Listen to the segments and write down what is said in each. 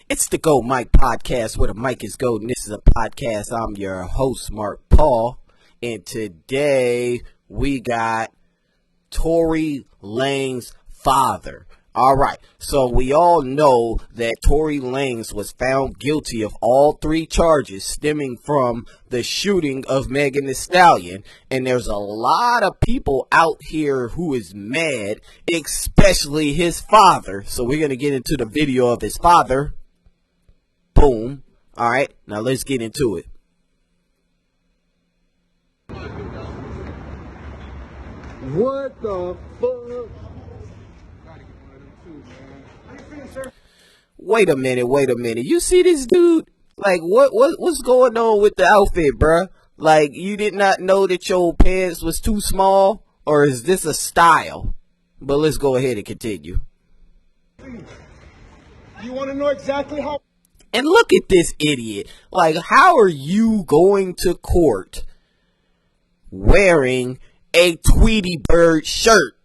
It's the Go Mike podcast where the mic is golden. This is a podcast. I'm your host, Mark Paul. And today we got Tory Lanez's father. All right. So we all know that Tory Lanez was found guilty of all three charges stemming from the shooting of Megan Thee Stallion. And there's a lot of people out here who is mad, especially his father. So we're going to get into the video of his father. Boom. All right. Now let's get into it. What the fuck? Wait a minute. You see this dude? Like, what's going on with the outfit, bruh? Like, you did not know that your pants was too small? Or is this a style? But let's go ahead and continue. You want to know exactly how? And look at this idiot. Like, how are you going to court wearing a Tweety Bird shirt?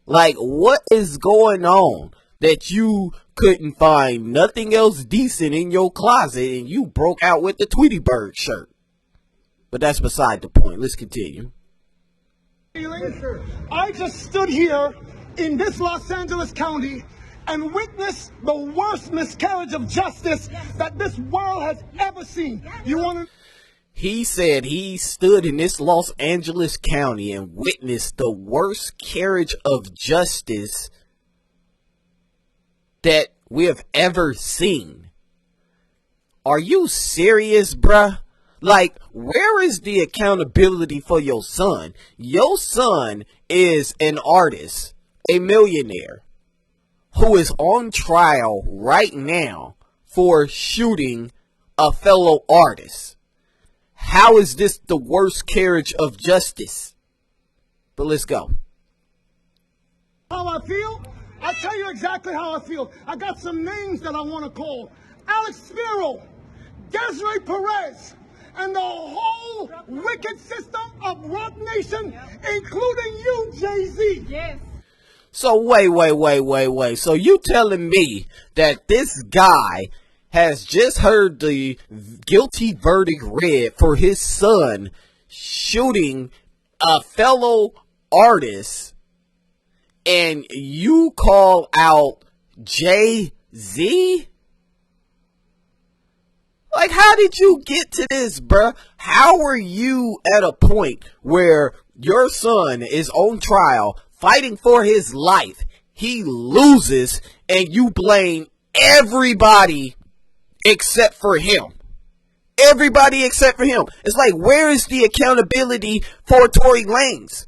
Like, what is going on that you couldn't find nothing else decent in your closet and you broke out with the Tweety Bird shirt? But that's beside the point. Let's continue. I just stood here in this Los Angeles County and witnessed the worst miscarriage of justice that this world has ever seen. You want to? He said he stood in this Los Angeles County and witnessed the worst carriage of justice that we have ever seen. Are you serious, bruh? Like, where is the accountability for your son? Your son is an artist, a millionaire, who is on trial right now for shooting a fellow artist. How is this the worst carriage of justice? But let's go. How I feel? I'll tell you exactly how I feel. I got some names that I want to call. Alex Spiro, Desiree Perez, and the whole wicked system of Rock Nation, including you, Jay-Z. Yes. So wait. So you telling me that this guy has just heard the guilty verdict read for his son shooting a fellow artist, and you call out Jay-Z? Like, how did you get to this, bruh? How are you at a point where your son is on trial fighting for his life? He loses and you blame everybody except for him. Everybody except for him. It's like, where is the accountability for Tory Lanez?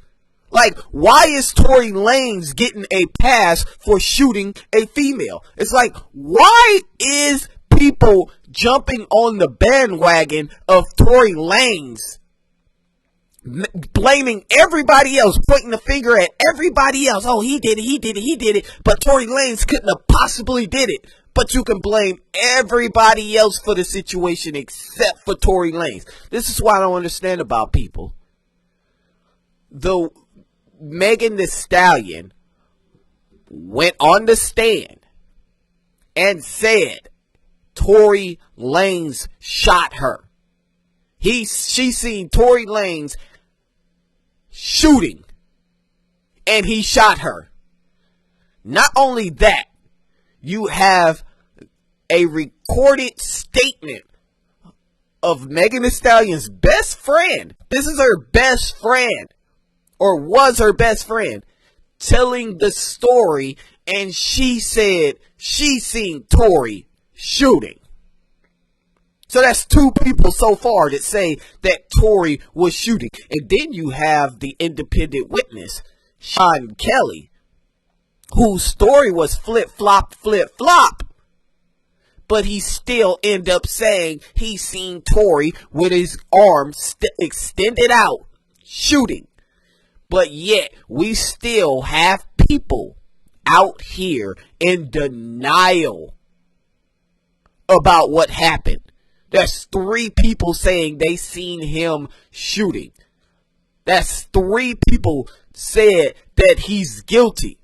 Like, why is Tory Lanez getting a pass for shooting a female? It's like, why is people jumping on the bandwagon of Tory Lanez, blaming everybody else, pointing the finger at everybody else? Oh, he did it. But Tory Lanez couldn't have possibly did it. But you can blame everybody else for the situation except for Tory Lanez. This is what I don't understand about people. The Megan Thee Stallion went on the stand and said Tory Lanez shot her. She seen Tory Lanez shooting and he shot her. Not only that, you have a recorded statement of Megan Thee Stallion's best friend. This is her best friend, or was her best friend, telling the story, and she said she seen Tory shooting. So that's two people so far that say that Tory was shooting. And then you have the independent witness, Sean Kelly, whose story was flip-flop, but he still end up saying he seen Tory with his arms extended out shooting. But yet we still have people out here in denial about what happened. There's 3 people saying they seen him shooting. That's 3 people said that he's guilty.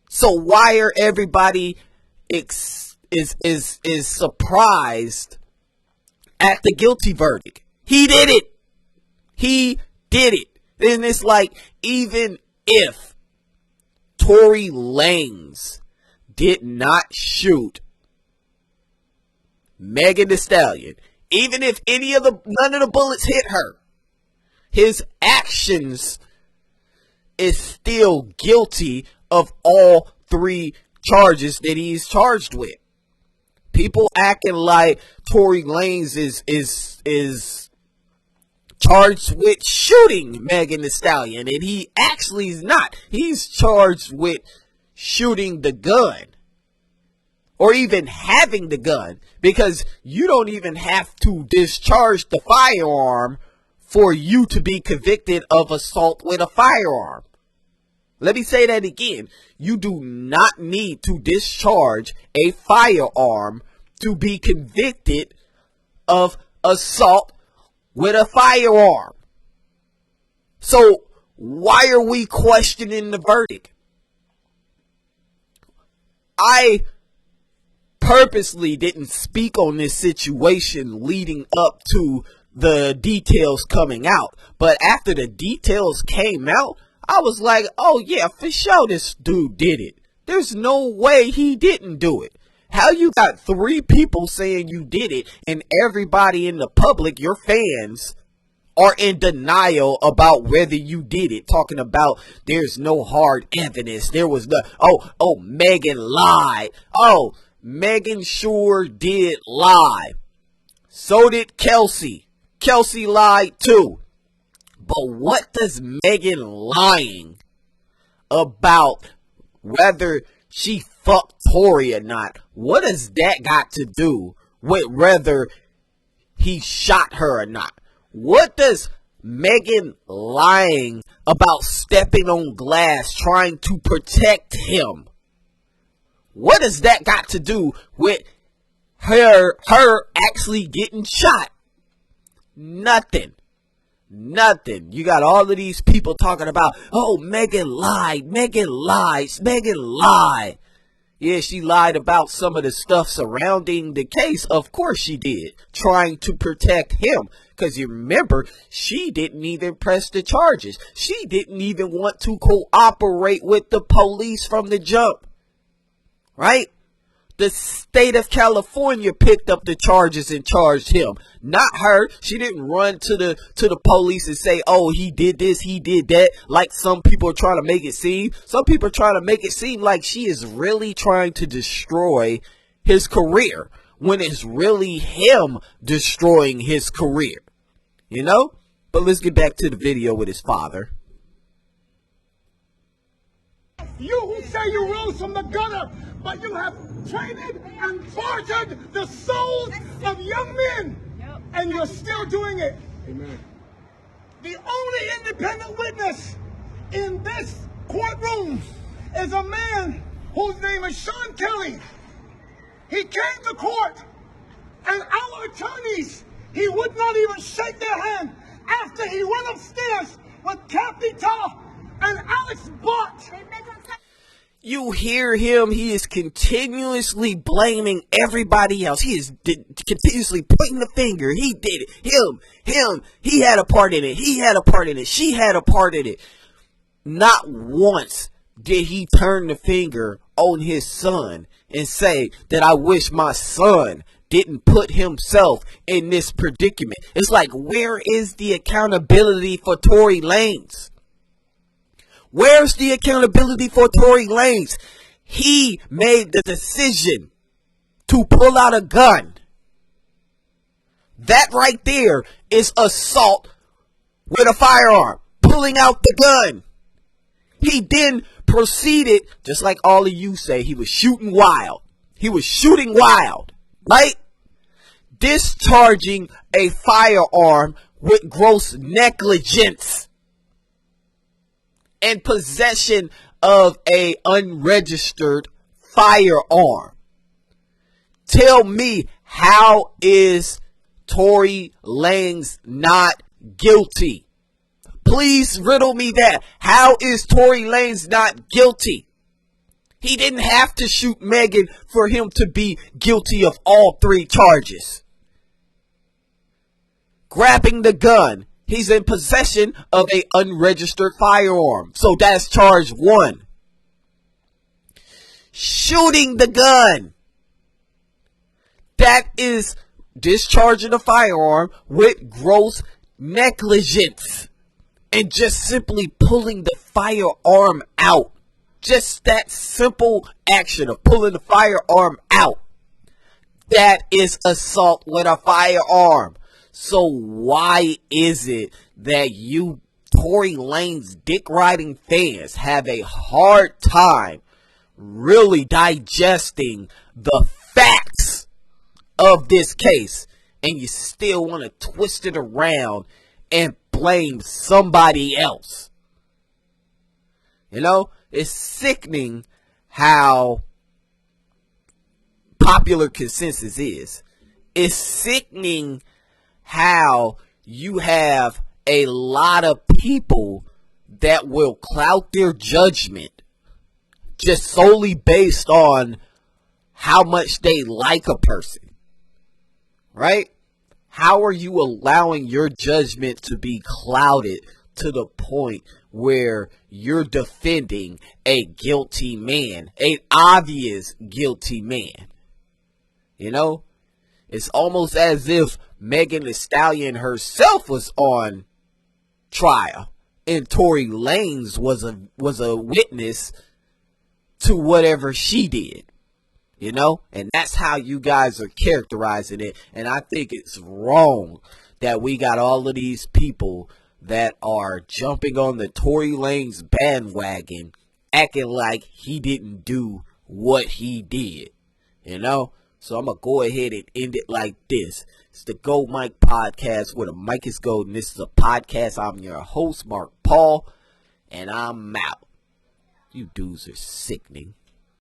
So why are everybody is surprised at the guilty verdict. He did it. He did it. And it's like, even if Tory Lanez did not shoot Megan Thee Stallion, even if none of the bullets hit her, his actions is still guilty of all 3 charges that he's charged with. People acting like Tory Lanez is charged with shooting Megan Thee Stallion, and he actually is not. He's charged with shooting the gun, or even having the gun, because you don't even have to discharge the firearm for you to be convicted of assault with a firearm. Let me say that again. You do not need to discharge a firearm to be convicted of assault with a firearm. So why are we questioning the verdict? I purposely didn't speak on this situation leading up to the details coming out. But after the details came out, I was like, oh yeah, for sure this dude did it. There's no way he didn't do it. How you got 3 people saying you did it, and everybody in the public, your fans, are in denial about whether you did it, talking about there's no hard evidence. There was no, Megan lied. Oh, Megan sure did lie. So did Kelsey. Kelsey lied too. But what does Megan lying about whether she fucked Tory or not, what does that got to do with whether he shot her or not? What does Megan lying about stepping on glass, trying to protect him, what does that got to do with her actually getting shot? Nothing. Nothing. You got all of these people talking about, oh, Megan lied. Megan lies. Megan lied. Yeah, she lied about some of the stuff surrounding the case. Of course she did. Trying to protect him. Because you remember, she didn't even press the charges. She didn't even want to cooperate with the police from the jump. Right? The state of California picked up the charges and charged him, not her. She didn't run to the police and say, oh, he did this, he did that, like some people are trying to make it seem. Some people are trying to make it seem like she is really trying to destroy his career, when it's really him destroying his career. You know? But let's get back to the video with his father. You who say you rose from the gutter, but you have traded and bartered the souls of young men, and you're still doing it. Amen. The only independent witness in this courtroom is a man whose name is Sean Kelly. He came to court, and our attorneys, he would not even shake their hand after he went upstairs with Kathy Toth and Alex Bott. You hear him, he is continuously blaming everybody else. He is continuously pointing the finger. He did it. Him, he had a part in it. He had a part in it. She had a part in it. Not once did he turn the finger on his son and say that I wish my son didn't put himself in this predicament. It's like, where is the accountability for Tory Lanez? Where's the accountability for Tory Lanez? He made the decision to pull out a gun. That right there is assault with a firearm. Pulling out the gun. He then proceeded, just like all of you say, he was shooting wild. He was shooting wild, right? Discharging a firearm with gross negligence. And possession of a unregistered firearm. Tell me, how is Tory Lanez not guilty? Please riddle me that. How is Tory Lanez not guilty? He didn't have to shoot Megan for him to be guilty of all 3 charges. Grabbing the gun. He's in possession of an unregistered firearm. So that's charge 1. Shooting the gun. That is discharging a firearm with gross negligence. And just simply pulling the firearm out. Just that simple action of pulling the firearm out. That is assault with a firearm. So why is it that you Tory Lanez dick riding fans have a hard time really digesting the facts of this case, and you still want to twist it around and blame somebody else? You know, it's sickening how popular consensus is. It's sickening how you have a lot of people that will clout their judgment just solely based on how much they like a person, right? How are you allowing your judgment to be clouded to the point where you're defending a guilty man, an obvious guilty man? You know, it's almost as if Megan Thee Stallion herself was on trial and Tory Lanez was a witness to whatever she did, you know? And that's how you guys are characterizing it. And I think it's wrong that we got all of these people that are jumping on the Tory Lanez bandwagon, acting like he didn't do what he did, you know? So I'm going to go ahead and end it like this. It's the Go Mike Podcast, where the mic is gold, and this is a podcast. I'm your host, Mark Paul, and I'm out. You dudes are sickening.